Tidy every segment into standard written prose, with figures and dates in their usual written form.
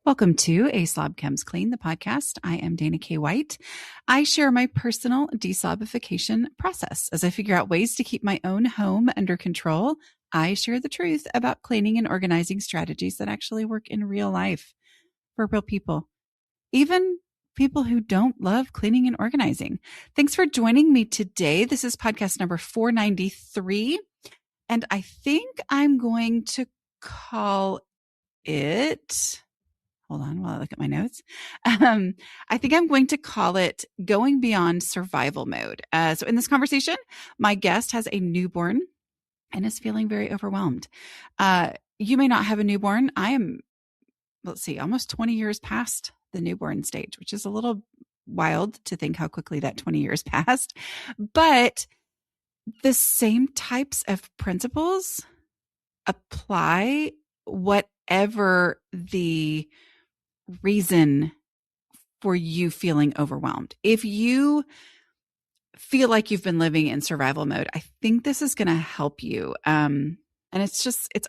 Welcome to A Slob Chems Clean, the podcast. I am Dana K. White. I share my personal deslobification process. As I figure out ways to keep my own home under control, I share the truth about cleaning and organizing strategies that actually work in real life for real people, even people who don't love cleaning and organizing. Thanks for joining me today. This is podcast number 493, and I think I'm going to call it... Hold on while I look at my notes. I think I'm going to call it Going Beyond Survival Mode. So in this conversation, my guest has a newborn and is feeling very overwhelmed. You may not have a newborn. I am, almost 20 years past the newborn stage, which is a little wild to think how quickly that 20 years passed. But the same types of principles apply whatever the reason for you feeling overwhelmed. If you feel like you've been living in survival mode, I think this is going to help you. And I'm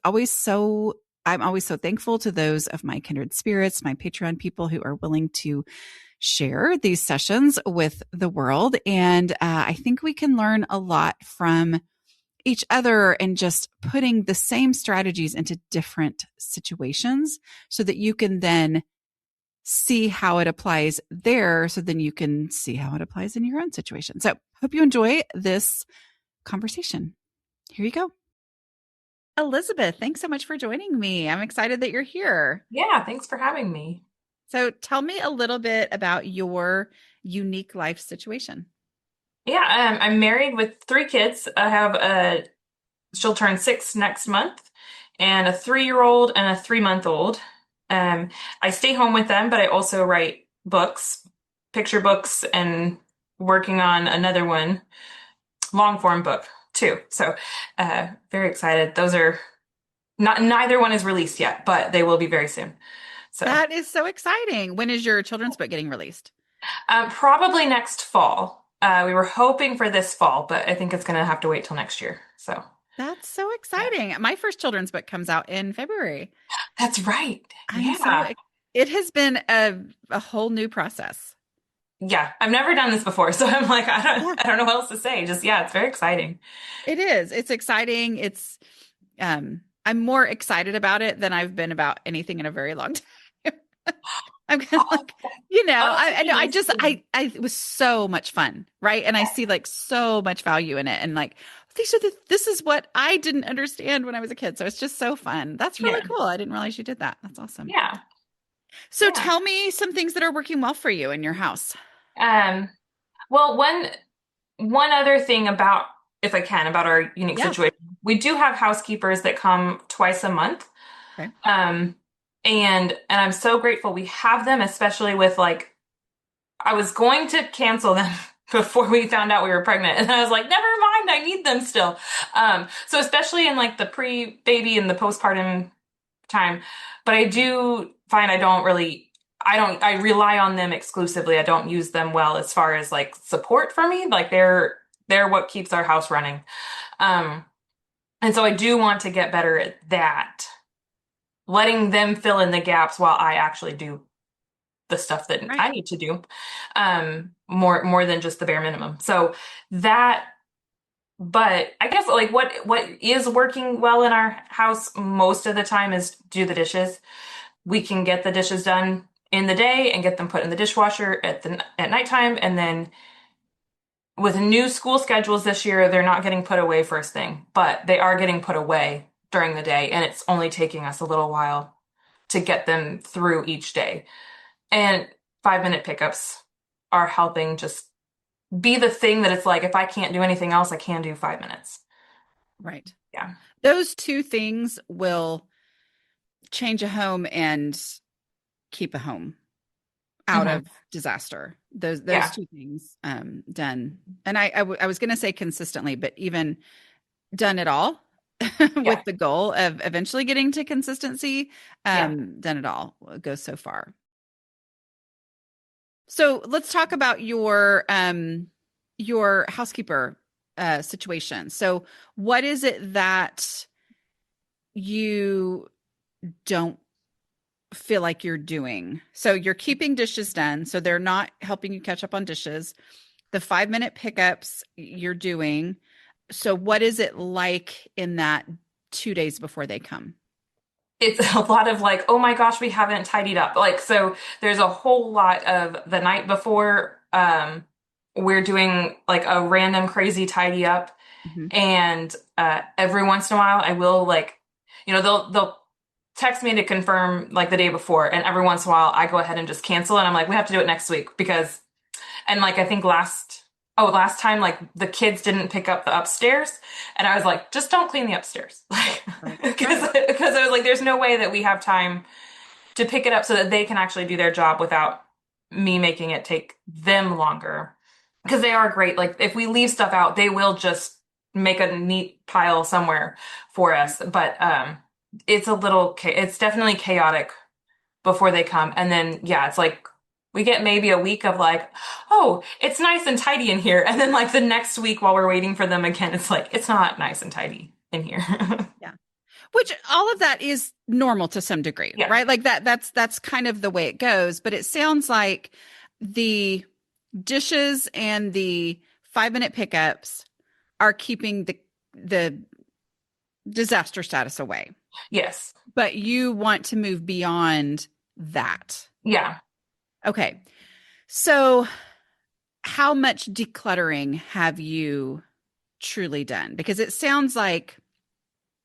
always so thankful to those of my kindred spirits, my Patreon people who are willing to share these sessions with the world. And I think we can learn a lot from each other and just putting the same strategies into different situations so that you can then see how it applies there. So then you can see how it applies in your own situation. So hope you enjoy this conversation. Here you go. Elizabeth, thanks so much for joining me. I'm excited that you're here. Yeah, thanks for having me. So tell me a little bit about your unique life situation. Yeah, I'm married with 3 kids. I have she'll turn 6 next month, and a 3-year-old and a 3-month-old. I stay home with them, but I also write books, picture books, and working on another one, long form book too. So, very excited. Those are neither one is released yet, but they will be very soon. So that is so exciting. When is your children's book getting released? Probably next fall. We were hoping for this fall, but I think it's going to have to wait till next year. So that's so exciting. Yeah. My first children's book comes out in February. That's right. It has been a whole new process. Yeah, I've never done this before, so I'm like, I don't know what else to say. Just, it's very exciting. It is. It's exciting. It's, I'm more excited about it than I've been about anything in a very long time. I'm kind of it was so much fun. Right. And I see like so much value in it. And like, this is what I didn't understand when I was a kid. So it's just so fun. That's really cool. I didn't realize you did that. That's awesome. Yeah. So tell me some things that are working well for you in your house. Well, one other thing about our unique situation, we do have housekeepers that come twice a month. Okay. And I'm so grateful we have them, especially with I was going to cancel them before we found out we were pregnant. And I was like, never mind, I need them still. So especially in the pre-baby and the postpartum time, but I do find I rely on them exclusively. I don't use them well as far as support for me. They're what keeps our house running. And so I do want to get better at that, letting them fill in the gaps while I actually do the stuff that I need to do, more than just the bare minimum. So that, but I guess what is working well in our house most of the time is do the dishes. We can get the dishes done in the day and get them put in the dishwasher at nighttime. And then with new school schedules this year, they're not getting put away first thing, but they are getting put away during the day. And it's only taking us a little while to get them through each day. And 5-minute pickups are helping just be the thing that it's if I can't do anything else, I can do 5 minutes. Right. Yeah. Those two things will change a home and keep a home out of disaster. Those two things done. And I was going to say consistently, but even done it all with the goal of eventually getting to consistency, done it all goes so far. So let's talk about your housekeeper situation. So what is it that you don't feel like you're doing? So you're keeping dishes done, so they're not helping you catch up on dishes. The 5-minute pickups you're doing. So what is it like in that 2 days before they come? It's a lot of like, oh my gosh, we haven't tidied up. Like, so there's a whole lot of the night before, we're doing like a random crazy tidy up. Mhm. And every once in a while, I will like, they'll text me to confirm like the day before, and every once in a while, I go ahead and just cancel, and I'm like, we have to do it next week because, and like I think last time like the kids didn't pick up the upstairs, and I was like, just don't clean the upstairs, like Right. because I was like, there's no way that we have time to pick it up so that they can actually do their job without me making it take them longer. Because they are great. Like if we leave stuff out, they will just make a neat pile somewhere for us. But it's definitely chaotic before they come. And then yeah, it's like we get maybe a week of like, oh, it's nice and tidy in here. And then like the next week while we're waiting for them again, it's like it's not nice and tidy in here. Yeah. Which all of that is normal to some degree, Yeah. right? Like that's kind of the way it goes, but it sounds like the dishes and the 5-minute pickups are keeping the disaster status away. Yes. But you want to move beyond that. Yeah. Okay. So how much decluttering have you truly done? Because it sounds like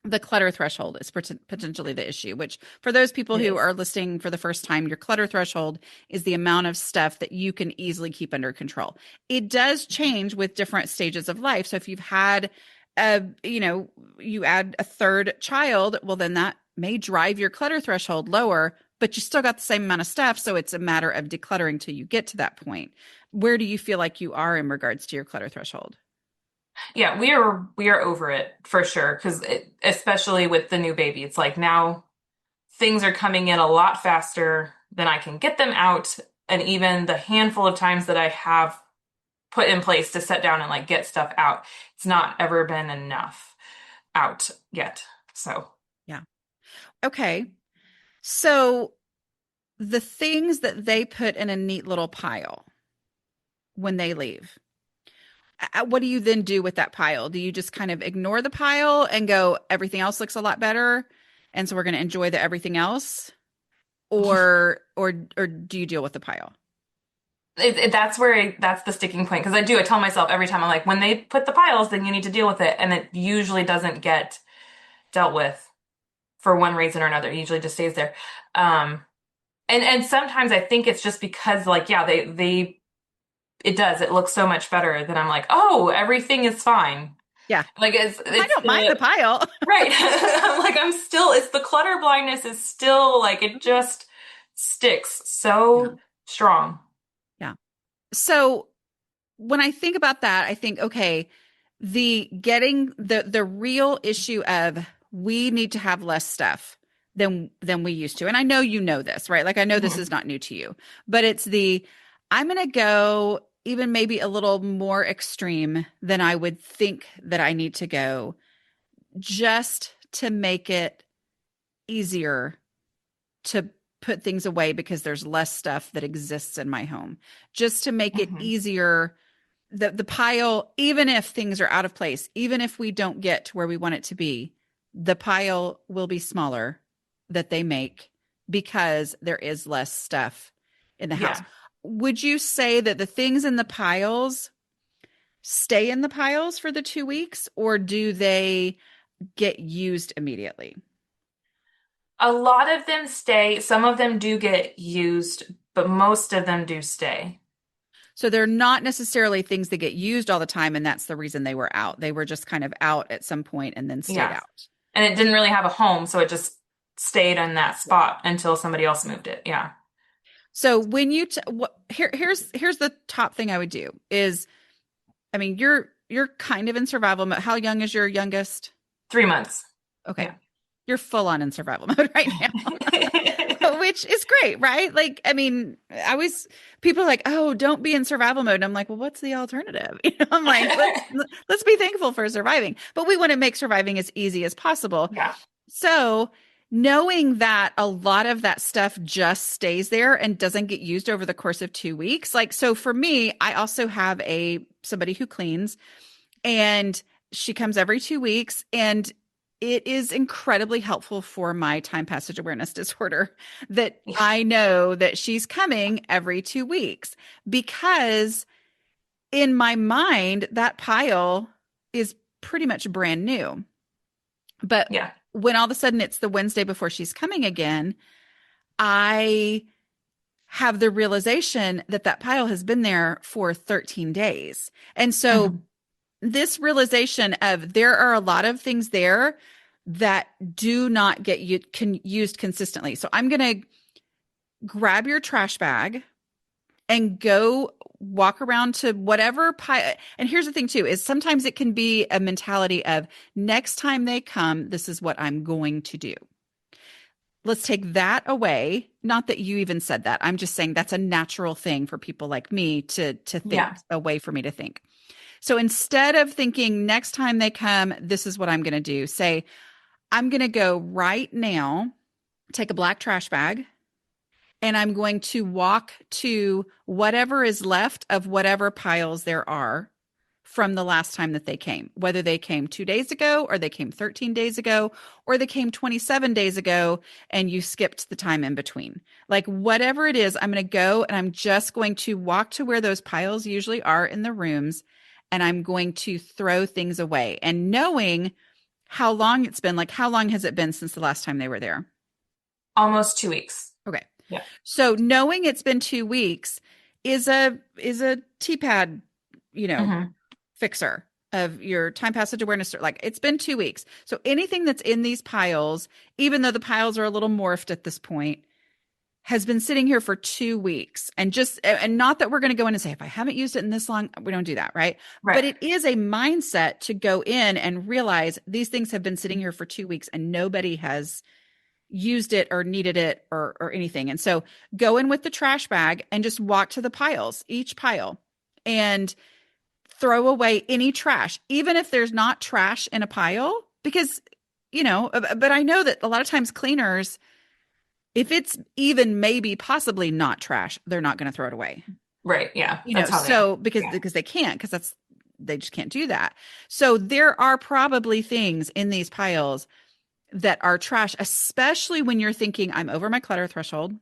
the clutter threshold is potentially the issue, which for those people It who is. are listening for the first time, your clutter threshold is the amount of stuff that you can easily keep under control. It does change with different stages of life. So if you've had you add a third child, well, then that may drive your clutter threshold lower, but you still got the same amount of stuff. So it's a matter of decluttering till you get to that point. Where do you feel like you are in regards to your clutter threshold? Yeah, we are over it for sure because especially with the new baby, it's like now things are coming in a lot faster than I can get them out, and even the handful of times that I have put in place to set down and like get stuff out, it's not ever been enough out yet. So, Yeah. Okay. So the things that they put in a neat little pile when they leave, what do you then do with that pile? Do you just kind of ignore the pile and go, everything else looks a lot better, and so we're going to enjoy the everything else? Or do you deal with the pile? that's the sticking point because I tell myself every time I'm like, when they put the piles, then you need to deal with it, and it usually doesn't get dealt with for one reason or another. It usually just stays there. Um, and sometimes I think it's just because like yeah, they it does. It looks so much better that I'm like, oh, everything is fine. Yeah. Like I it's don't mind the pile. right. I'm like it's the clutter blindness is still like it just sticks Yeah. so strong. Yeah. So when I think about that, I think, okay, the real issue of we need to have less stuff than we used to. And I know you know this, right? Like I know this Mhm. is not new to you, but it's I'm going to go even maybe a little more extreme than I would think that I need to go just to make it easier to put things away because there's less stuff that exists in my home. Just to make it Mhm. easier, the pile, even if things are out of place, even if we don't get to where we want it to be, the pile will be smaller that they make because there is less stuff in the house. Yeah. Would you say that the things in the piles stay in the piles for the 2 weeks, or do they get used immediately? A lot of them stay, some of them do get used, but most of them do stay. So they're not necessarily things that get used all the time, and that's the reason they were out. They were just kind of out at some point and then stayed Yeah. out. And it didn't really have a home, so it just stayed in that Yeah. spot until somebody else moved it. Yeah. So when here's the top thing I would do is, I mean, you're kind of in survival mode. How young is your youngest? 3 months. Okay. Yeah. You're full on in survival mode right now, which is great, right? Like, I mean, people are like, oh, don't be in survival mode. And I'm like, well, what's the alternative? I'm like, let's be thankful for surviving, but we want to make surviving as easy as possible. Yeah. So knowing that a lot of that stuff just stays there and doesn't get used over the course of 2 weeks. Like, so for me, I also have somebody who cleans, and she comes every 2 weeks, and it is incredibly helpful for my time passage awareness disorder that Yeah. I know that she's coming every 2 weeks, because in my mind, that pile is pretty much brand new. But Yeah. when all of a sudden it's the Wednesday before she's coming again, I have the realization that that pile has been there for 13 days. And so Mhm. this realization of there are a lot of things there that do not get used consistently. So I'm going to grab your trash bag and go walk around to whatever pile. And here's the thing too, is sometimes it can be a mentality of next time they come, this is what I'm going to do. Let's take that away. Not that you even said that. I'm just saying that's a natural thing for people like me to think, Yeah. a way for me to think. So instead of thinking next time they come, this is what I'm going to do, say, I'm going to go right now, take a black trash bag, and I'm going to walk to whatever is left of whatever piles there are from the last time that they came, whether they came 2 days ago or they came 13 days ago or they came 27 days ago and you skipped the time in between. Like whatever it is, I'm going to go and I'm just going to walk to where those piles usually are in the rooms, and I'm going to throw things away. And knowing how long it's been, like how long has it been since the last time they were there? Almost 2 weeks. Okay. Yeah. So knowing it's been 2 weeks is a T-pad, Hmm. fixer of your time passage awareness. Like it's been 2 weeks. So anything that's in these piles, even though the piles are a little morphed at this point, has been sitting here for 2 weeks. And not that we're going to go in and say, if I haven't used it in this long, we don't do that, right? But Right. it is a mindset to go in and realize these things have been sitting here for 2 weeks and nobody has used it or needed it or anything. And so go in with the trash bag and just walk to the piles, each pile, and throw away any trash, even if there's not trash in a pile, because, but I know that a lot of times cleaners, if it's even maybe possibly not trash, they're not going to throw it away. Right. Yeah. That's how they are. So because Yeah. because they can't, because they just can't do that. So there are probably things in these piles that are trash, especially when you're thinking, I'm over my clutter threshold.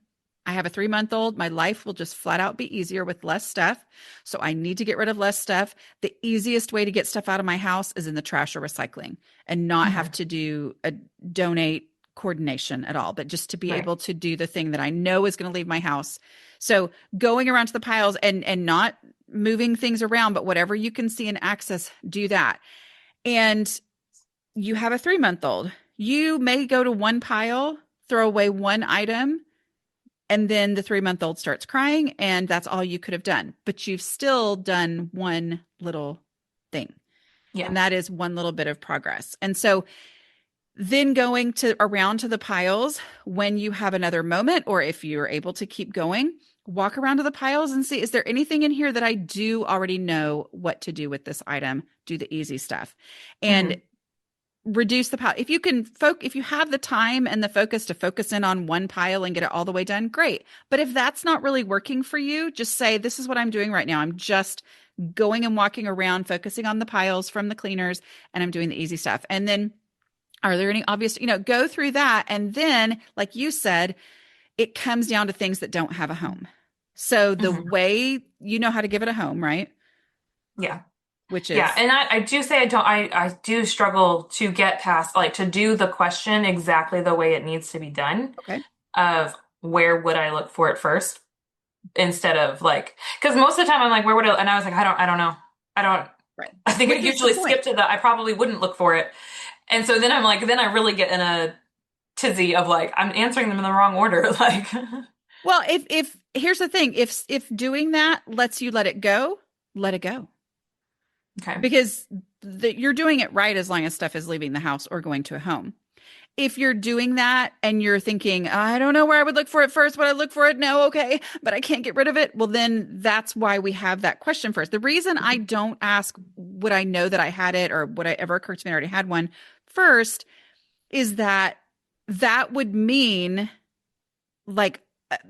I have a 3-month-old. My life will just flat out be easier with less stuff. So I need to get rid of less stuff. The easiest way to get stuff out of my house is in the trash or recycling, and not have Hmm. to do a donate coordination at all, but just to be Right. able to do the thing that I know is going to leave my house. So going around to the piles and not moving things around, but whatever you can see and access, do that. And you have a 3-month-old. You may go to one pile, throw away one item, and then the 3-month-old starts crying, and that's all you could have done. But you've still done one little thing, Yeah. and that is one little bit of progress. And so then going to around to the piles when you have another moment, or if you're able to keep going, walk around to the piles and see, is there anything in here that I do already know what to do with this item? Do the easy stuff. And Hmm. reduce the pile. If you can if you have the time and the focus to focus in on one pile and get it all the way done, great. But if that's not really working for you, just say, this is what I'm doing right now. I'm just going and walking around, focusing on the piles from the cleaners, and I'm doing the easy stuff. And then are there any obvious, go through that. And then, like you said, it comes down to things that don't have a home. So the Hmm. way you know how to give it a home, right? Yeah. Which Yeah, is, and I do say I do struggle to get past, like, to do the question exactly the way it needs to be done, okay, of where would I look for it first, instead of like, because most of the time I'm like, where would I, and I was like, I don't know. I don't, right. I think I Which is the usually point. skip to the I probably wouldn't look for it. And so then I'm like, then I really get in a tizzy of like, I'm answering them in the wrong order. Like, Well, if here's the thing, if doing that lets you let it go, let it go. okay. Because you're doing it right as long as stuff is leaving the house or going to a home. If you're doing that and you're thinking, I don't know where I would look for it first, would I look for it? No, okay, but I can't get rid of it. Well, then that's why we have that question first. The reason I don't ask, would I know that I had it, or would I ever occur to me I already had one first, is that that would mean like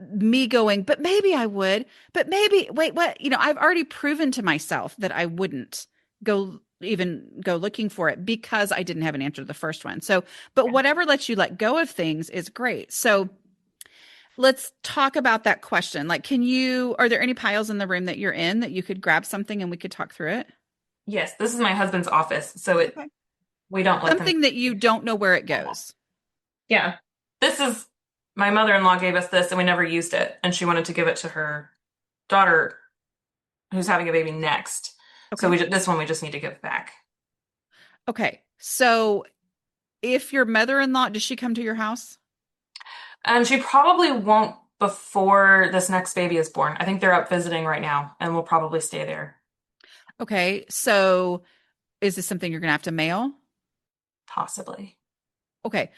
me going, but maybe I would, but maybe, wait, what? I've already proven to myself that I wouldn't go looking for it because I didn't have an answer to the first one. So, but whatever lets you let go of things is great. So let's talk about that question. Like, are there any piles in the room that you're in that you could grab something and we could talk through it? Yes, this is my husband's office, so Okay. we don't let them. Something that you don't know where it goes. Yeah. This is my mother-in-law gave us this and we never used it, and she wanted to give it to her daughter who's having a baby next. So Okay. this one we just need to give back. Okay. So if your mother-in-law, does she come to your house? And she probably won't before this next baby is born. I think they're up visiting right now and we'll probably stay there. Okay. So is this something you're going to have to mail? Possibly. Okay.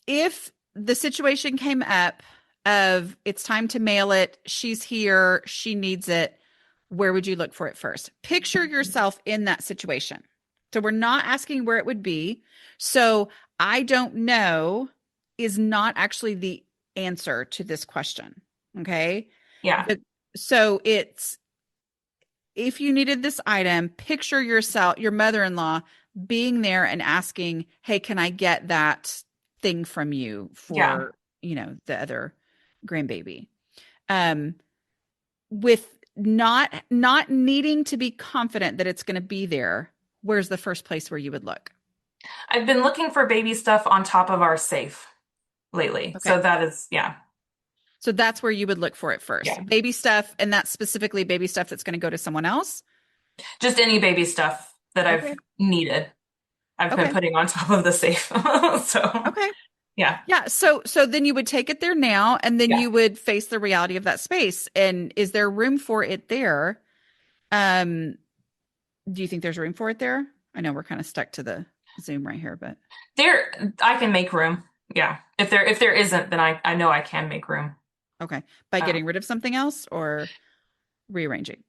If the situation came up of it's time to mail it, she's here, she needs it, where would you look for it first? Picture yourself in that situation. So we're not asking where it would be. So I don't know is not actually the answer to this question. Okay. Yeah. So it's if you needed this item, picture yourself, your mother-in-law being there and asking, "Hey, can I get that thing from you Yeah. for, the other grandbaby?" Um, with not needing to be confident that it's going to be there, where's the first place where you would look? I've been looking for baby stuff on top of our safe lately. Okay. So that is, yeah. So that's where you would look for it Yeah. first. Baby stuff, and that's specifically baby stuff that's going to go to someone else. Just any baby stuff that I've Okay. needed, I've been Okay. putting on top of the safe. So, Okay. yeah. Yeah, so then you would take it there now and then Yeah. you would face the reality of that space. And is there room for it there? Um, do you think there's room for it there? I know we're kind of stuck to the Zoom right here, but I can make room. Yeah. If there isn't, then I know I can make room. okay. By Um, getting rid of something else or rearranging?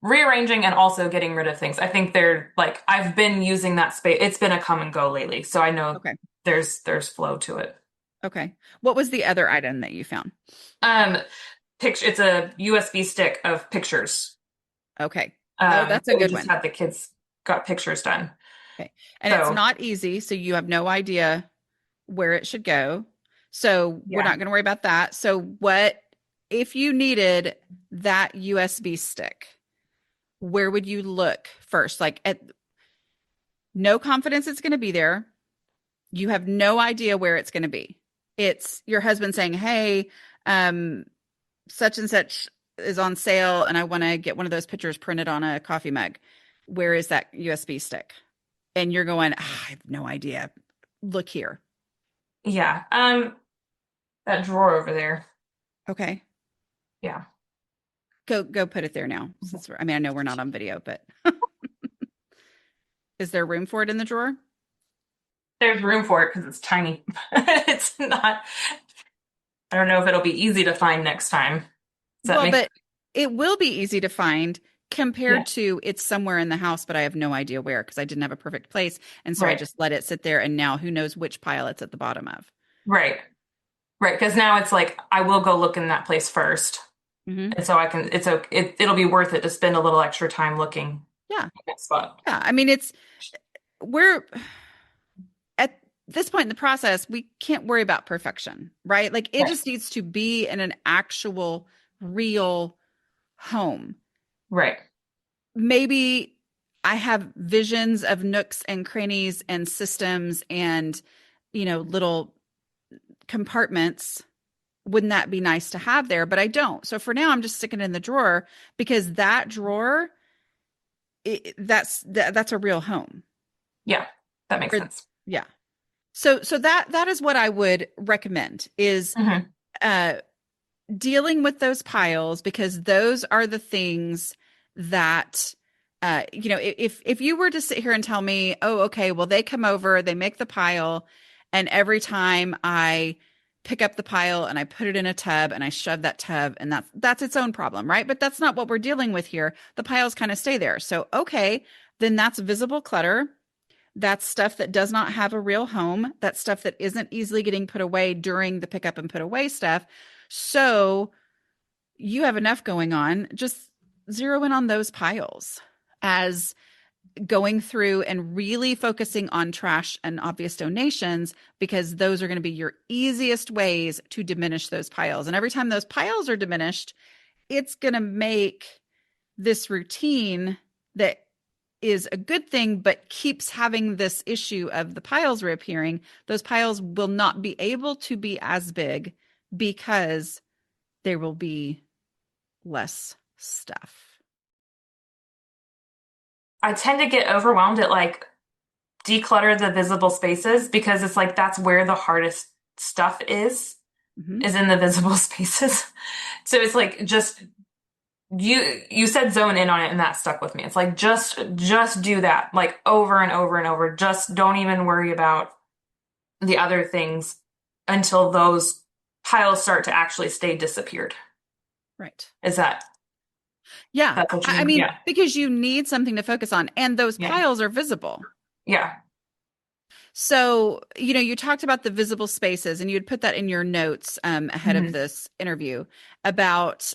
Rearranging and also getting rid of things. I think they're like I've been using that space. It's been a come and go lately, so I know Okay. there's flow to it. Okay. What was the other item that you found? Um, picture. It's a USB stick of pictures. Okay. Oh, that's a So we good just one. had the kids got pictures done. Okay. And it's So not easy, so you have no idea where it should go. So we're yeah, not going to worry about that. So what if you needed that USB stick? Where would you look first? Like at no confidence it's going to be there. You have no idea where it's going to be. It's your husband saying, "Hey, um, such and such is on sale, and I want to get one of those pictures printed on a coffee mug. Where is that USB stick?" And you're going, "I have no idea. Look here." yeah. That drawer over there. Okay, Yeah, go put it there now. I mean, I know we're not on video, but is there room for it in the drawer? there's room for it because it's tiny. It's not. I don't know if it'll be easy to find next time. Does that Well, make? but it will be easy to find Yeah. compared to it's somewhere in the house, but I have no idea where because I didn't have a perfect place. And so I Right. just let it sit there. And now who knows which pile it's at the bottom of. Right. Right. Because now it's like I will go look in that place first. Hmm. And so I can, it'll be worth it to spend a little extra time looking Yeah. at that spot. Yeah. I mean, we're at this point in the process, we can't worry about perfection, right? Like it Right. just needs to be in an actual, real home. Right. Maybe I have visions of nooks and crannies and systems and, little compartments. Wouldn't that be nice to have there? But I don't. So for now, I'm just sticking it in the drawer because that drawer, that's a real home. Yeah. That makes Or, sense. yeah. So that is what I would recommend is Hmm. uh, dealing with those piles because those are the things that if you were to sit here and tell me, oh, okay, well, they come over, they make the pile, and every time I pick up the pile and I put it in a tub and I shove that tub, and that's its own problem, right? But that's not what we're dealing with here. The piles kind of stay there. So okay, then that's visible clutter. That's stuff that does not have a real home. That's stuff that isn't easily getting put away during the pick up and put away stuff. So you have enough going on. Just zero in on those piles as going through and really focusing on trash and obvious donations, because those are going to be your easiest ways to diminish those piles. And every time those piles are diminished, it's going to make this routine that is a good thing, but keeps having this issue of the piles reappearing. Those piles will not be able to be as big because there will be less stuff. I tend to get overwhelmed at like declutter the visible spaces because it's like that's where the hardest stuff is in the visible spaces. So it's like just you said zone in on it and that stuck with me. It's like just do that like over and over and over. Just don't even worry about the other things until those piles start to actually stay disappeared. Right. Is that Yeah. that's what you I mean? mean, Yeah. because you need something to focus on, and those Yeah. piles are visible. Yeah. So, you talked about the visible spaces, and you had put that in your notes ahead of Mhm. this interview about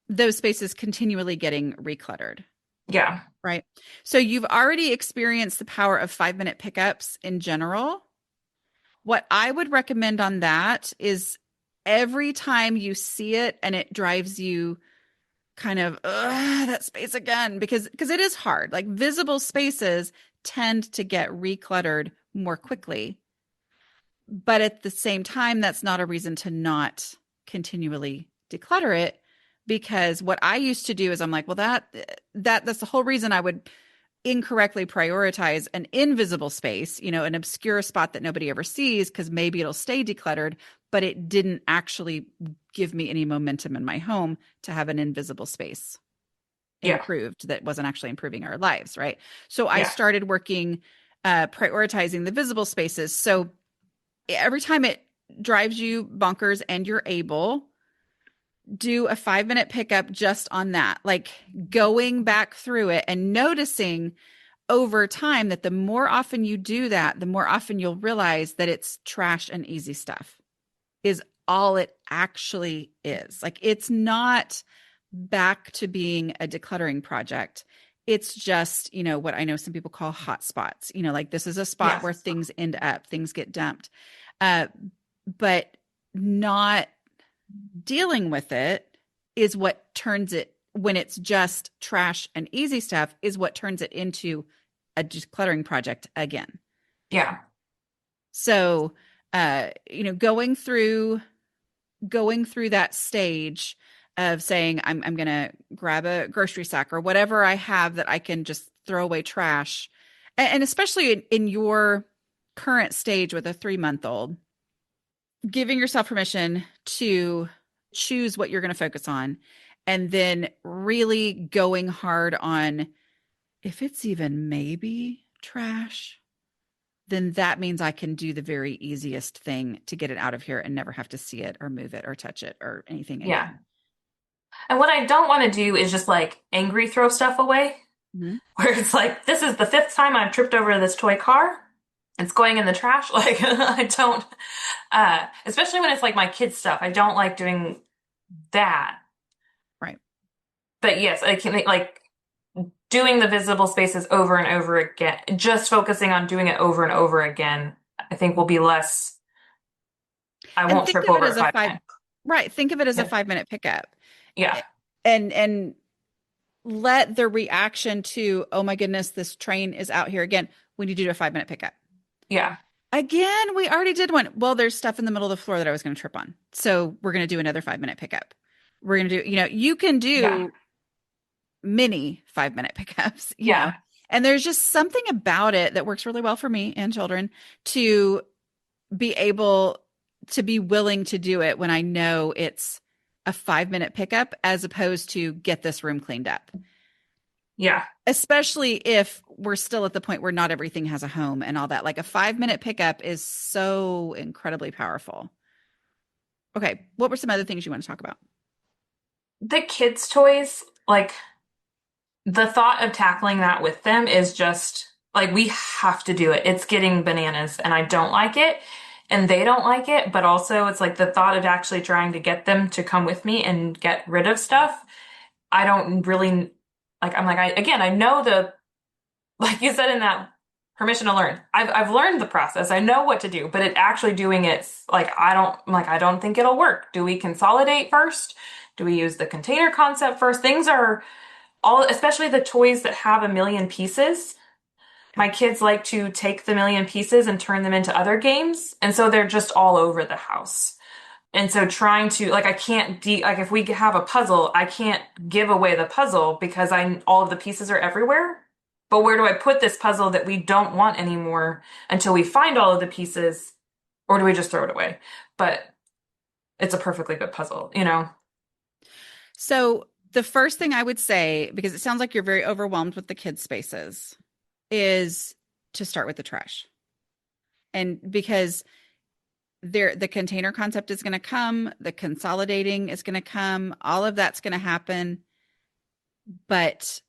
those spaces continually getting recluttered. Yeah. Right. So you've already experienced the power of 5-minute pickups in general. What I would recommend on that is every time you see it and it drives you kind of that space again, because it is hard. Like visible spaces tend to get recluttered more quickly. But at the same time, that's not a reason to not continually declutter it, because what I used to do is I'm like, well, that's the whole reason I would incorrectly prioritize an invisible space, an obscure spot that nobody ever sees, because maybe it'll stay decluttered, but it didn't actually give me any momentum in my home to have an invisible space Yeah. improved that wasn't actually improving our lives. Right. So I Yeah. started working, prioritizing the visible spaces. So every time it drives you bonkers and you're able, do a 5-minute pickup just on that, like going back through it and noticing over time that the more often you do that, the more often you'll realize that it's trash and easy stuff is all it actually is. Like it's not back to being a decluttering project. It's just, what I know some people call hot spots, like this is a spot where Yes. things end up, things get dumped. But not dealing with it is what turns it, when it's just trash and easy stuff, is what turns it into a decluttering project again. Yeah. So, going through that stage of saying, I'm going to grab a grocery sack or whatever I have that I can just throw away trash. And especially in your current stage with a 3-month-old, giving yourself permission to choose what you're going to focus on, and then really going hard on, if it's even maybe trash, then that means I can do the very easiest thing to get it out of here and never have to see it or move it or touch it or anything Yeah. again. And what I don't want to do is just like angry throw stuff away, Mm-hmm. where it's like, this is the fifth time I've tripped over this toy car. It's going in the trash. Like, I don't, especially when it's like my kids' stuff. I don't like doing that. Right. But yes, I can like doing the visible spaces over and over again, just focusing on doing it over and over again, I think will be less, I And won't think trip of it over as it a five five, times. right. Think of it as a Yeah. 5-minute pickup, Yeah. and let the reaction to, oh my goodness, this train is out here again, when you do a 5-minute pickup. Yeah. Again, we already did one. Well, there's stuff in the middle of the floor that I was going to trip on. So we're going to do another 5-minute pickup. We're going to do, you can Yeah. do mini 5-minute pickups, Yeah. and there's just something about it that works really well for me and children to be able to be willing to do it when I know it's a 5-minute pickup, as opposed to get this room cleaned up. Yeah. Especially if we're still at the point where not everything has a home and all that. Like a 5-minute pickup is so incredibly powerful. Okay. What were some other things you want to talk about? The kids' toys, like the thought of tackling that with them is just Like we have to do it. It's getting bananas and I don't like it and they don't like it, but also it's like the thought of actually trying to get them to come with me and get rid of stuff. I don't really like I'm like I know the like you said in that permission to learn. I've learned the process. I know what to do, but it actually doing it's like I don't think it'll work. Do we consolidate first? Do we use the container concept first? Things are all, especially the toys that have a million pieces. My kids like to take the million pieces and turn them into other games. And so they're just all over the house. And so trying to, like, I can't like, if we have a puzzle, I can't give away the puzzle because all of the pieces are everywhere. But where do I put this puzzle that we don't want anymore until we find all of the pieces? Or do we just throw it away? But it's a perfectly good puzzle, you know? So the first thing I would say, because it sounds like you're very overwhelmed with the kids' spaces, is to start with the trash. And because the container concept is going to come, the consolidating is going to come, all of that's going to happen. But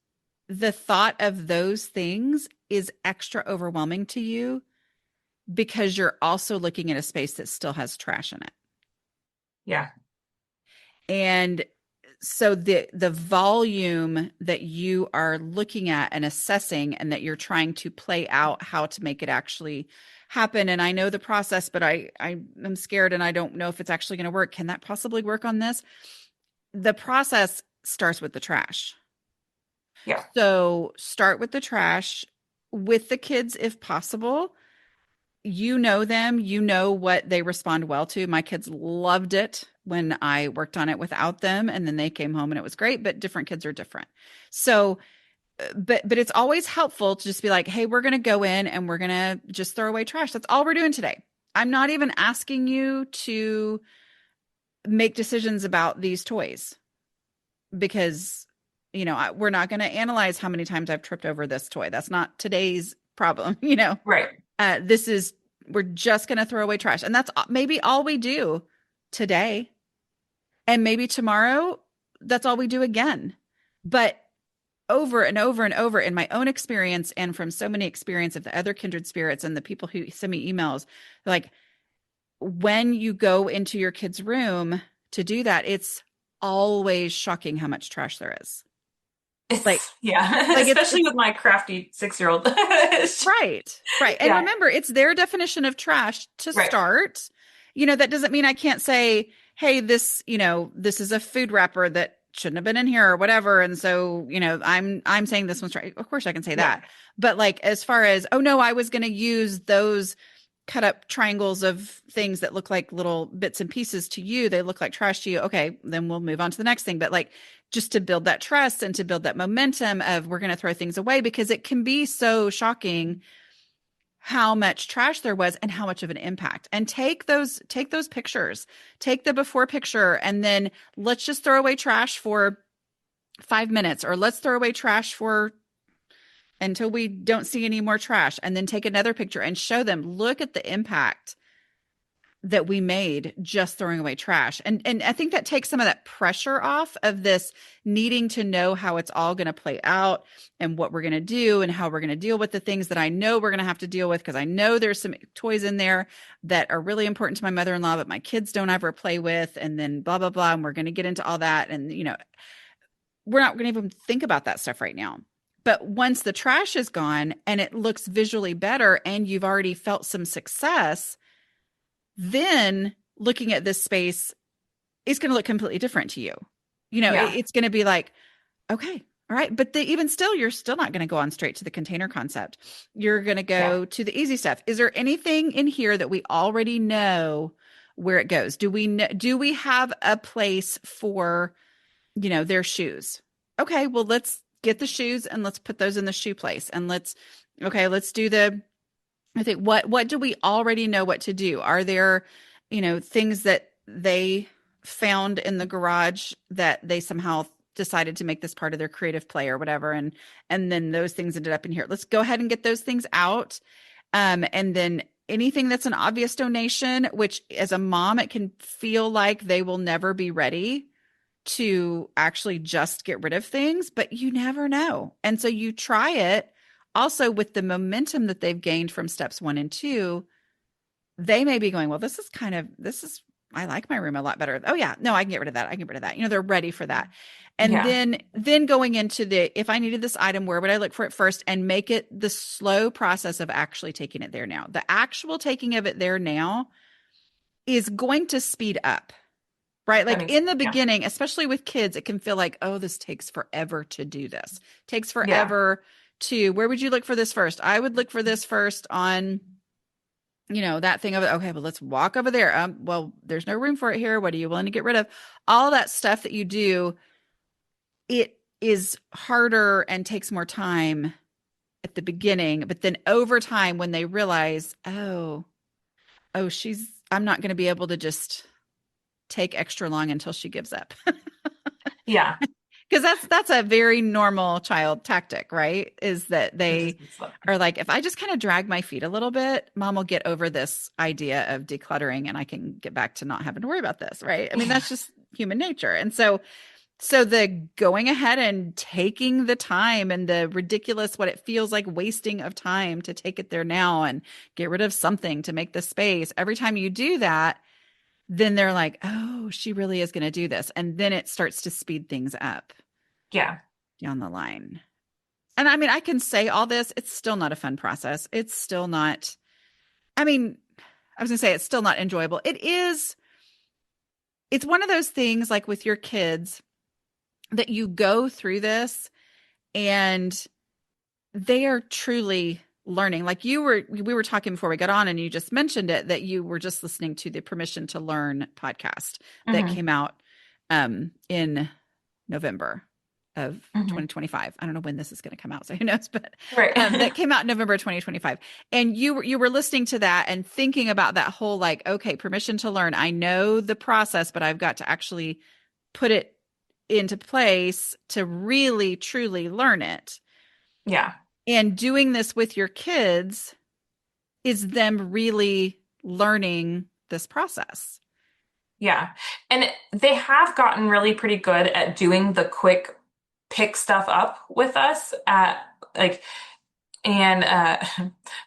the thought of those things is extra overwhelming to you because you're also looking at a space that still has trash in it. Yeah. And so the volume that you are looking at and assessing and that you're trying to play out how to make it actually happen. And I know the process, but I am scared and I don't know if it's actually going to work. Can that possibly work on this? The process starts with the trash. Yeah. So start with the trash with the kids if possible. You know them, you know what they respond well to. My kids loved it when I worked on it without them, and then they came home and it was great, but different kids are different. So but it's always helpful to just be like, hey, we're going to go in and we're going to just throw away trash. That's all we're doing today. I'm not even asking you to make decisions about these toys because, we're not going to analyze how many times I've tripped over this toy. That's not today's problem. Right. We're just going to throw away trash. And that's maybe all we do today. And maybe tomorrow, that's all we do again. But over and over and over in my own experience and from so many experience of the other kindred spirits and the people who send me emails, like when you go into your kid's room to do that, it's always shocking how much trash there is. Like, Yeah, especially with my crafty 6-year-old. Right. And Yeah. remember, it's their definition of trash to Right. start. That doesn't mean I can't say, hey, this is a food wrapper that shouldn't have been in here or whatever. And so, I'm saying this one's right. Of course I can say that. But like, as far as, oh no, I was going to use those cut up triangles of things that look like little bits and pieces to you. They look like trash to you. Okay, then we'll move on to the next thing. But like, just to build that trust and to build that momentum of we're going to throw things away because it can be so shocking how much trash there was and how much of an impact. And take those pictures, take the before picture, and then let's just throw away trash for 5 minutes, or let's throw away trash for until we don't see any more trash, and then take another picture and show them, look at the impact that we made just throwing away trash. And I think that takes some of that pressure off of this needing to know how it's all going to play out and what we're going to do and how we're going to deal with the things that I know we're going to have to deal with, because I know there's some toys in there that are really important to my mother-in-law, but my kids don't ever play with, and then blah, blah, blah. And we're going to get into all that. And, we're not going to even think about that stuff right now. But once the trash is gone and it looks visually better and you've already felt some success, then looking at this space is going to look completely different to you. It's going to be like, okay, all right. But even still, you're still not going to go on straight to the container concept. You're going to go to the easy stuff. Is there anything in here that we already know where it goes? Do we have a place for, their shoes? Okay, well, let's get the shoes and let's put those in the shoe place. And let's do I think what do we already know what to do? Are there, things that they found in the garage that they somehow decided to make this part of their creative play or whatever, and then those things ended up in here. Let's go ahead and get those things out. And then anything that's an obvious donation, which as a mom, it can feel like they will never be ready to actually just get rid of things, but you never know. And so you try it also with the momentum that they've gained from steps 1 and 2, they may be going, well, I like my room a lot better. Oh yeah, no, I can get rid of that. I can get rid of that. They're ready for that. And Yeah. then going into if I needed this item, where would I look for it first, and make it the slow process of actually taking it there now. The actual taking of it there now is going to speed up, right? That Like makes in the sense. Yeah. beginning, especially with kids, it can feel like, oh, this takes forever to do this. Takes Yeah. forever to, where would you look for this first? I would look for this first on, that thing of it. Okay, well, let's walk over there. Well, there's no room for it here. What are you willing to get rid of? All that stuff that you do, it is harder and takes more time at the beginning, but then over time when they realize, oh, I'm not going to be able to just take extra long until she gives up. Yeah. Because that's a very normal child tactic, right? Is that It they just needs love. are like, if I just kind of drag my feet a little bit, mom will get over this idea of decluttering and I can get back to not having to worry about this, right? I mean, Yeah. that's just human nature. And so the going ahead and taking the time and the ridiculous, what it feels like wasting of time to take it there now and get rid of something to make the space. Every time you do that, then they're like, oh, she really is going to do this. And then it starts to speed things up Yeah. down the line. And I mean, I can say all this, it's still not a fun process. It's still not, I mean, I was going to say it's still not enjoyable. It's one of those things like with your kids that you go through this and they are truly learning. Like we were talking before we got on and you just mentioned it, that you were just listening to the Permission to Learn podcast that Hmm. came out in November of Hmm. 2025. I don't know when this is going to come out, so who knows, but Right. that came out in November 2025. And you were listening to that and thinking about that whole, like, okay, permission to learn. I know the process, but I've got to actually put it into place to really truly learn it. Yeah. And doing this with your kids is them really learning this process. Yeah. And they have gotten really pretty good at doing the quick pick stuff up with us at like and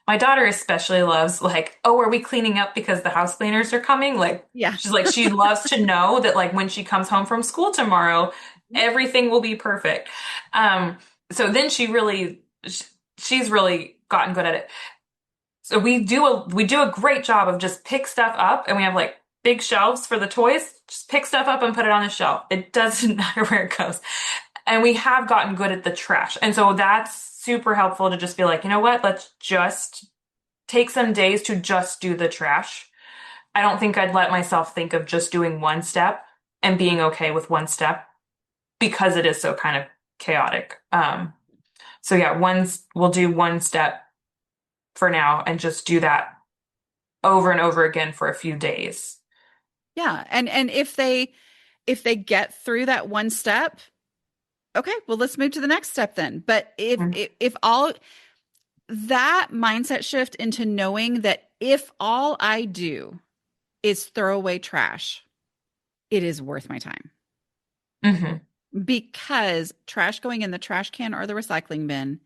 my daughter especially loves like, oh, are we cleaning up because the house cleaners are coming? Like Yeah. she's like she loves to know that like when she comes home from school tomorrow, everything will be perfect. Um so then she's really gotten good at it. So we do a great job of just pick stuff up, and we have like big shelves for the toys. Just pick stuff up and put it on the shelf. It doesn't matter where it goes. And we have gotten good at the trash. And so that's super helpful to just be like, you know what? Let's just take some days to just do the trash. I don't think I'd let myself think of just doing one step and being okay with one step because it is so kind of chaotic. So yeah, we'll do one step for now and just do that over and over again for a few days. Yeah. And if they get through that one step, okay, well, let's move to the next step then. But Mhm. if all that mindset shift into knowing that if all I do is throw away trash, it is worth my time, Mhm. because trash going in the trash can or the recycling bin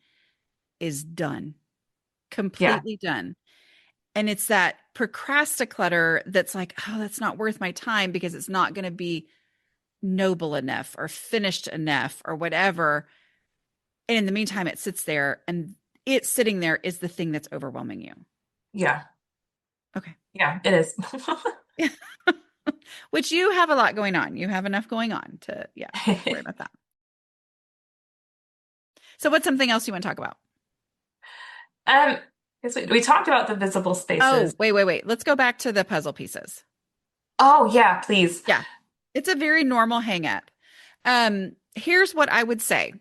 is done, Yeah. completely done. And it's that procrasticlutter that's like, oh, that's not worth my time because it's not going to be noble enough or finished enough or whatever. And in the meantime, it sits there, and it sitting there is the thing that's overwhelming you. Yeah. Okay. Yeah, it is. Which you have a lot going on. You have enough going on to, yeah, worry about that. So what's something else you want to talk about? Um, we talked about the visible Oh, spaces. wait. Let's go back to the puzzle pieces. Oh, yeah, please. Yeah. It's a very normal hang up. Here's what I would say.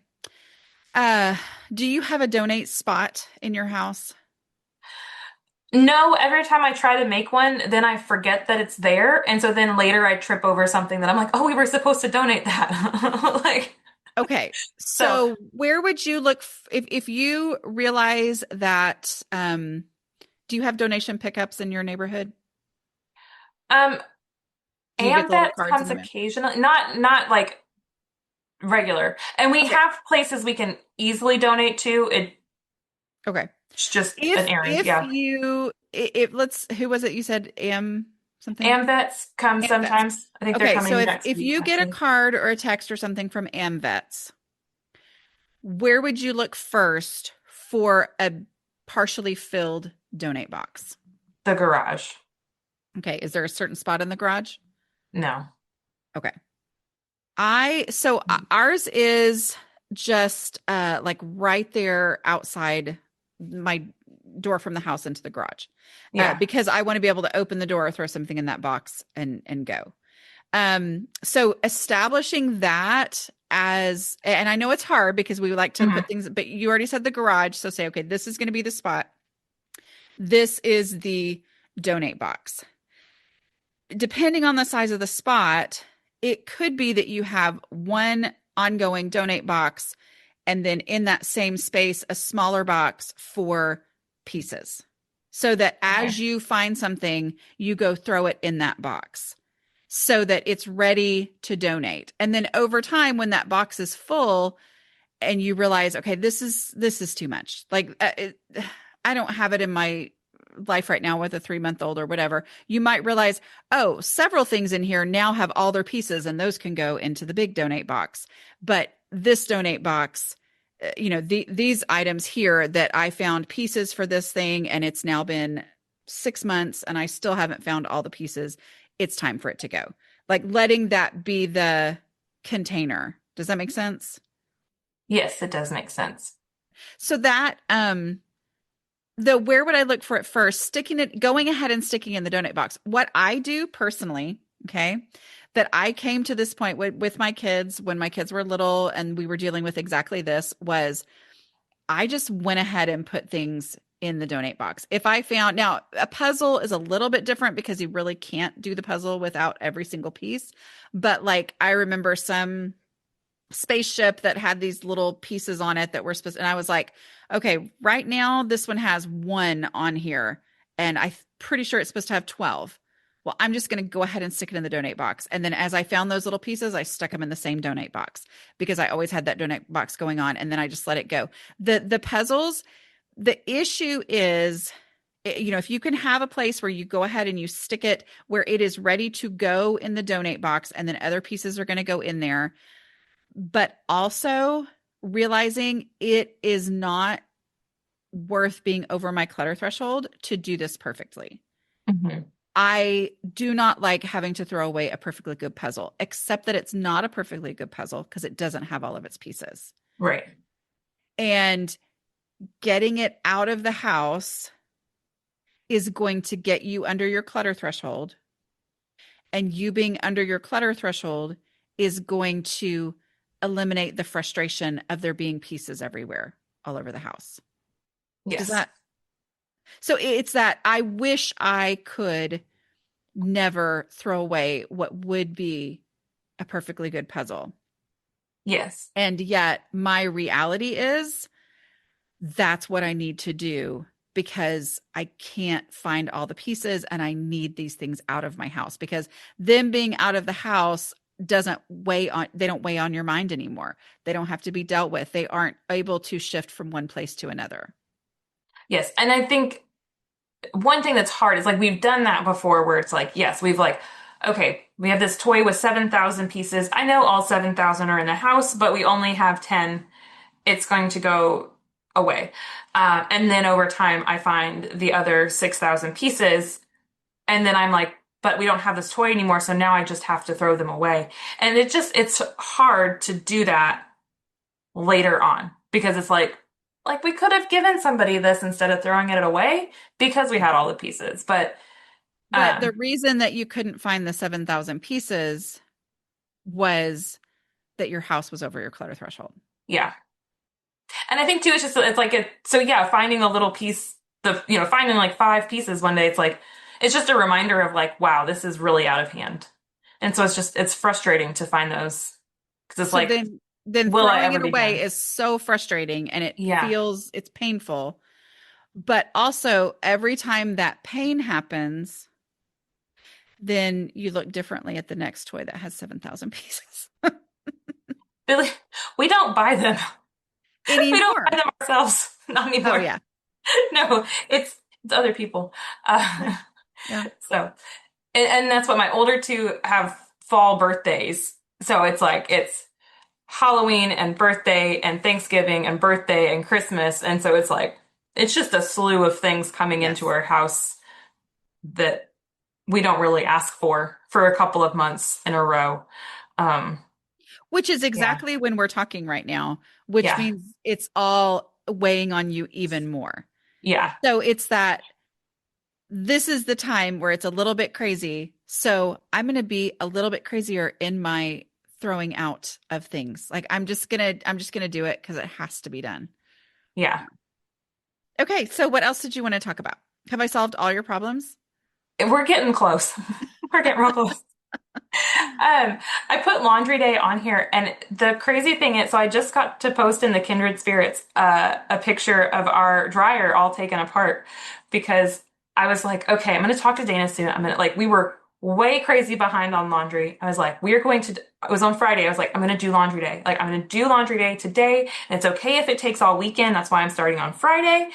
Uh, do you have a donate spot in your house? No, every time I try to make one, then I forget that it's there. And so then later I trip over something that I'm like, oh, we were supposed to donate that. Like, Okay. so, So where would you look if you realize that do you have donation pickups in your neighborhood? um, Do you get and the little that cards in comes the mail? occasionally, not like regular. And we Okay. have places we can easily donate to. Okay. It's just an errand. If Yeah. you if let's who was it you said something? AMVETS come AmVets. sometimes. I think they're Okay, so coming if next if week, you get a actually. card or a text or something from AmVets, where would you look first for a partially filled donate box? The garage. Okay, is there a certain spot in the garage? No. Okay. Ours is just like right there outside my door from the house into the garage. Yeah. Because I want to be able to open the door, throw something in that box and go. So establishing that as, and I know it's hard because we would like to put Hmm. things, but you already said the garage. So say, okay, this is going to be the spot. This is the donate box. Depending on the size of the spot, it could be that you have one ongoing donate box and then in that same space, a smaller box for pieces. So that Okay. as you find something, you go throw it in that box so that it's ready to donate. And then over time, when that box is full and you realize, okay, this is too much. Like I don't have it in my life right now with a 3 month old or whatever. You might realize, oh, several things in here now have all their pieces and those can go into the big donate box. But this donate box, these items here that I found pieces for this thing and it's now been 6 months and I still haven't found all the pieces. It's time for it to go. Like letting that be the container. Does that make sense? Yes, it does make sense. So that the where would I look for it first? Going ahead and sticking in the donate box. What I do personally, okay, that I came to this point with my kids when my kids were little and we were dealing with exactly this was I just went ahead and put things in the donate box. If I found now a puzzle is a little bit different because you really can't do the puzzle without every single piece. But like I remember some spaceship that had these little pieces on it that were supposed, and I was like, okay, right now this one has one on here and I'm pretty sure it's supposed to have 12. Well, I'm just going to go ahead and stick it in the donate box. And then as I found those little pieces, I stuck them in the same donate box because I always had that donate box going on and then I just let it go. The puzzles, the issue is if you can have a place where you go ahead and you stick it where it is ready to go in the donate box and then other pieces are going to go in there, but also realizing it is not worth being over my clutter threshold to do this perfectly. Hmm. I do not like having to throw away a perfectly good puzzle, except that it's not a perfectly good puzzle because it doesn't have all of its pieces. Right. And getting it out of the house is going to get you under your clutter threshold. And you being under your clutter threshold is going to eliminate the frustration of there being pieces everywhere all over the house. Does Yes. that? So it's that I wish I could never throw away what would be a perfectly good puzzle. Yes. And yet my reality is that's what I need to do because I can't find all the pieces and I need these things out of my house because them being out of the house they don't weigh on your mind anymore. They don't have to be dealt with. They aren't able to shift from one place to another. Yes. And I think one thing that's hard is like we've done that before where it's like, yes, we've like, okay, we have this toy with 7,000 pieces. I know all 7,000 are in the house, but we only have 10. It's going to go away. And then over time, I find the other 6,000 pieces. And then I'm like, but we don't have this toy anymore. So now I just have to throw them away. And it's hard to do that later on because it's like we could have given somebody this instead of throwing it away because we had all the pieces. But But the reason that you couldn't find the 7,000 pieces was that your house was over your clutter threshold. yeah. And I think too, it's like so yeah, finding a little piece, finding like five pieces one day, it's just a reminder of like, wow, this is really out of hand. And so it's frustrating to find those because it's So like, then will I throwing ever it be away done? is so frustrating and Yeah. it's painful. But also every time that pain happens, then you look differently at the next toy that has 7,000 pieces Billy, we don't buy them. We don't buy anymore. them ourselves. Not Oh anymore. yeah. No, it's other people. Okay. Uh, Yeah. so, and that's what my older two have fall birthdays. So it's like it's Halloween and birthday and Thanksgiving and birthday and Christmas. And so it's like it's just a slew of things coming into Yes. our house that we don't really ask for a couple of months in a row. Um, Which is yeah, exactly when we're talking right now, which yeah, means it's all weighing on you even more. yeah, So it's that this is the time where it's a little bit crazy. So I'm going to be a little bit crazier in my throwing out of things. Like I'm just going to do it because it has to be done. yeah. Yeah. Okay. So what else did you want to talk about? Have I solved all your problems? We're getting close. We're getting real close. I put laundry day on here, and the crazy thing is, so I just got to post in the Kindred Spirits a picture of our dryer all taken apart because I was like, okay, I'm going to talk to Dana soon. I'm gonna like, we were way crazy behind on laundry. I was like, we are going to. It was on Friday. I was like, I'm going to do laundry day. Like, I'm going to do laundry day today, and it's okay if it takes all weekend. That's why I'm starting on Friday,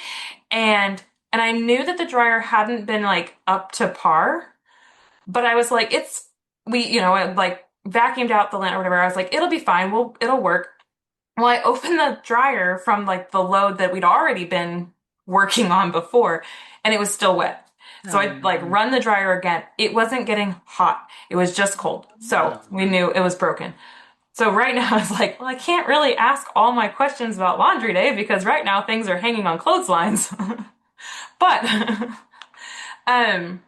and and I knew that the dryer hadn't been like up to par. But I was like, I like vacuumed out the lint or whatever. I was like, it'll be fine. It'll work. Well, I opened the dryer from like the load that we'd already been working on before, and it was still wet. So Oh I like no. run the dryer again. It wasn't getting hot. It was just cold. So we No. knew it was broken. So right now I was like, well, I can't really ask all my questions about laundry day because right now things are hanging on clotheslines. But um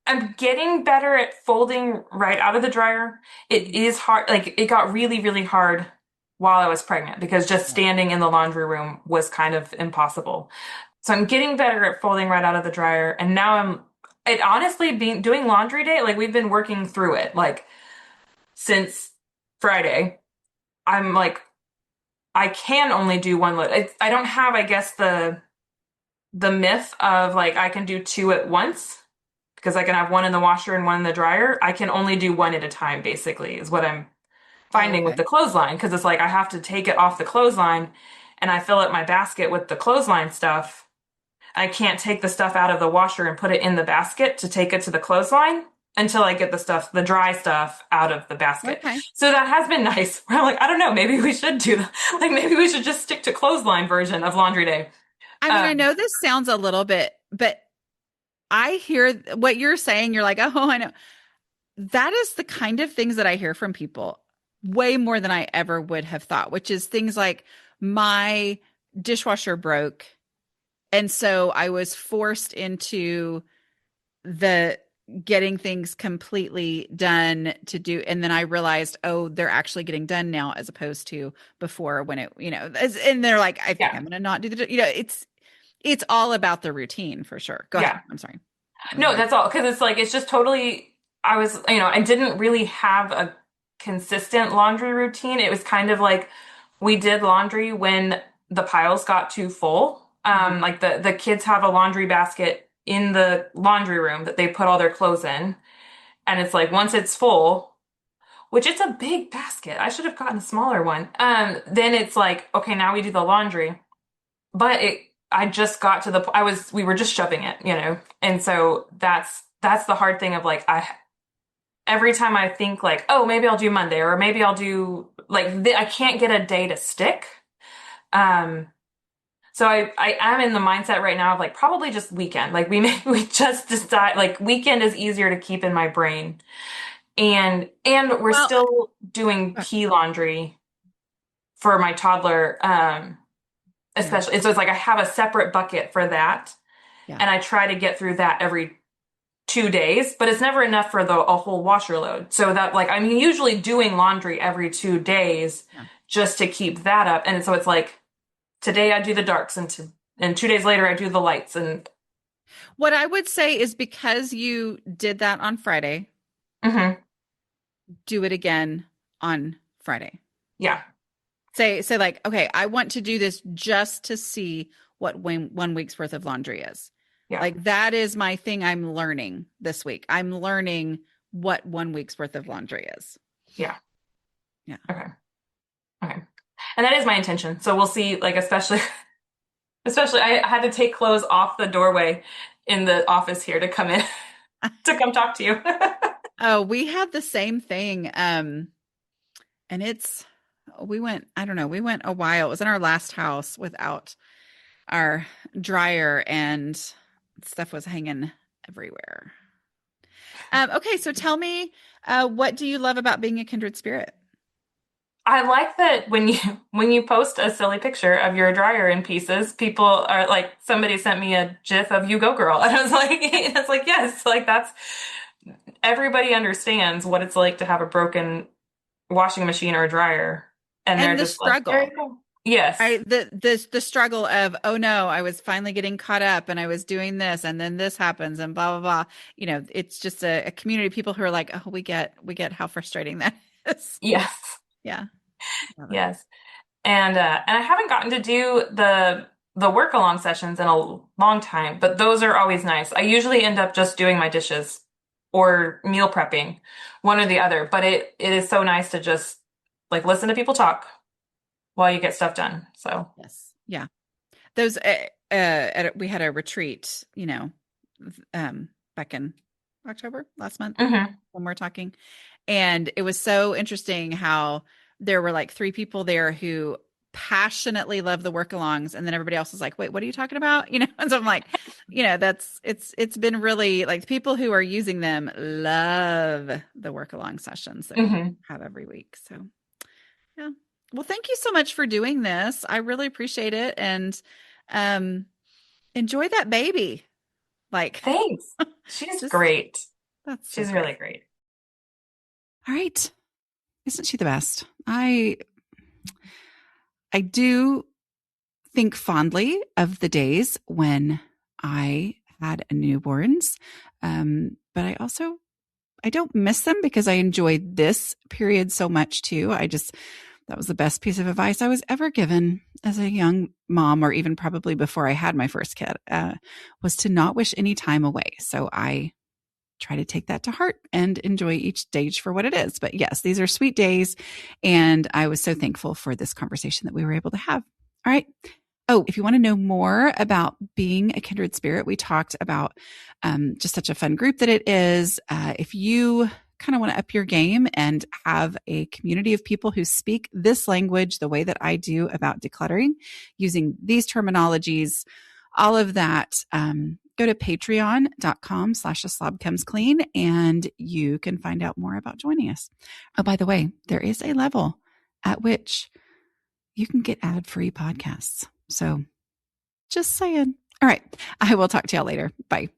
I'm getting better at folding right out of the dryer. It is hard, like it got really, really hard while I was pregnant because just Yeah. standing in the laundry room was kind of impossible. So I'm getting better at folding right out of the dryer. And now it honestly being doing laundry day, like we've been working through it like since Friday. I'm like, I can only do one load. I don't have, I guess, the myth of like I can do two at once because I can have one in the washer and one in the dryer. I can only do one at a time, basically, is what I'm Oh, finding with okay. the clothesline. Because it's like I have to take it off the clothesline and I fill up my basket with the clothesline stuff. I can't take the stuff out of the washer and put it in the basket to take it to the clothesline until I get the dry stuff out of the basket. Okay. So that has been nice. Where I'm like, I don't know, maybe we should do that. Like maybe we should just stick to clothesline version of laundry day. I mean, I Um, know this sounds a little bit, but I hear what you're saying. You're like, oh, I know. That is the kind of things that I hear from people way more than I ever would have thought, which is things like my dishwasher broke. And so I was forced into the getting things completely done to do. And then I realized, oh, they're actually getting done now as opposed to before when and they're like, I think yeah, I'm going to not do it's all about the routine for sure. Go ahead. yeah. I'm sorry. I don't No, know. that's all. Because it's like, it's just totally, I didn't really have a consistent laundry routine. It was kind of like we did laundry when the piles got too full. Mhm. Like the kids have a laundry basket in the laundry room that they put all their clothes in. And it's like, once it's full, which it's a big basket. I should have gotten a smaller one. Then it's like, okay, now we do the laundry. But I just got to we were just shoving it. And so that's the hard thing of like, every time I think like, oh, maybe I'll do Monday or maybe I'll do like, I can't get a day to stick. Um, so I am in the mindset right now of like, probably just weekend. Like we just decide like weekend is easier to keep in my brain. And we're Well, still doing pee laundry for my toddler. yeah, Especially, so it's like I have a separate bucket for that. yeah. And I try to get through that every 2 days, but it's never enough for a whole washer load. So that like I'm usually doing laundry every 2 days Yeah. just to keep that up. And so it's like today I do the darks and 2 days later I do the lights and What I would say is because you did that on Friday, mhm, do it again on Friday. yeah, Say like, okay, I want to do this just to see what 1 week's worth of laundry is. yeah, Like that is my thing I'm learning this week. I'm learning what 1 week's worth of laundry is. yeah. Yeah. Okay. Okay. And that is my intention. So we'll see, like especially Especially, I had to take clothes off the doorway in the office here to come in to come talk to you. Oh, we had the same thing. And we went, I don't know, we went a while. It was in our last house without our dryer and stuff was hanging everywhere. Okay, so tell me, what do you love about being a kindred spirit? I like that when you post a silly picture of your dryer in pieces, people are like, somebody sent me a GIF of you go girl. And I was like, it's like, yes, like that's everybody understands what it's like to have a broken washing machine or a dryer. And they're And the just like, there you struggle. go. Yes. The struggle of, oh no, I was finally getting caught up and I was doing this and then this happens and blah blah blah. You know, it's just a community of people who are like, oh, we get how frustrating that is. Yes. Yeah. Love it. Yes. And I haven't gotten to do the work along sessions in a long time, but those are always nice. I usually end up just doing my dishes or meal prepping, one or the other, but it is so nice to just like listen to people talk while you get stuff done. So, Yes. Yeah. Those we had a retreat, back in October last month mhm. when we're talking. And it was so interesting how there were like three people there who passionately love the work alongs. And then everybody else was like, wait, what are you talking about? And so I'm like, it's been really like the people who are using them love the work along sessions that we Mhm. have every week. So yeah. Well, thank you so much for doing this. I really appreciate it. And um enjoy that baby. Like Thanks. She's just great. that's so She's really great. great. All right. Isn't she the best? I do think fondly of the days when I had newborns. But I don't miss them because I enjoyed this period so much too. That was the best piece of advice I was ever given as a young mom, or even probably before I had my first kid, was to not wish any time away. So I try to take that to heart and enjoy each stage for what it is. But yes, these are sweet days. And I was so thankful for this conversation that we were able to have. All right. Oh, if you want to know more about being a kindred spirit, we talked about just such a fun group that it is. If you kind of want to up your game and have a community of people who speak this language the way that I do about decluttering, using these terminologies, all of that, go to patreon.com/a-slob-comes-clean and you can find out more about joining us. Oh, by the way, there is a level at which you can get ad-free podcasts. So just saying. All right. I will talk to y'all later. Bye.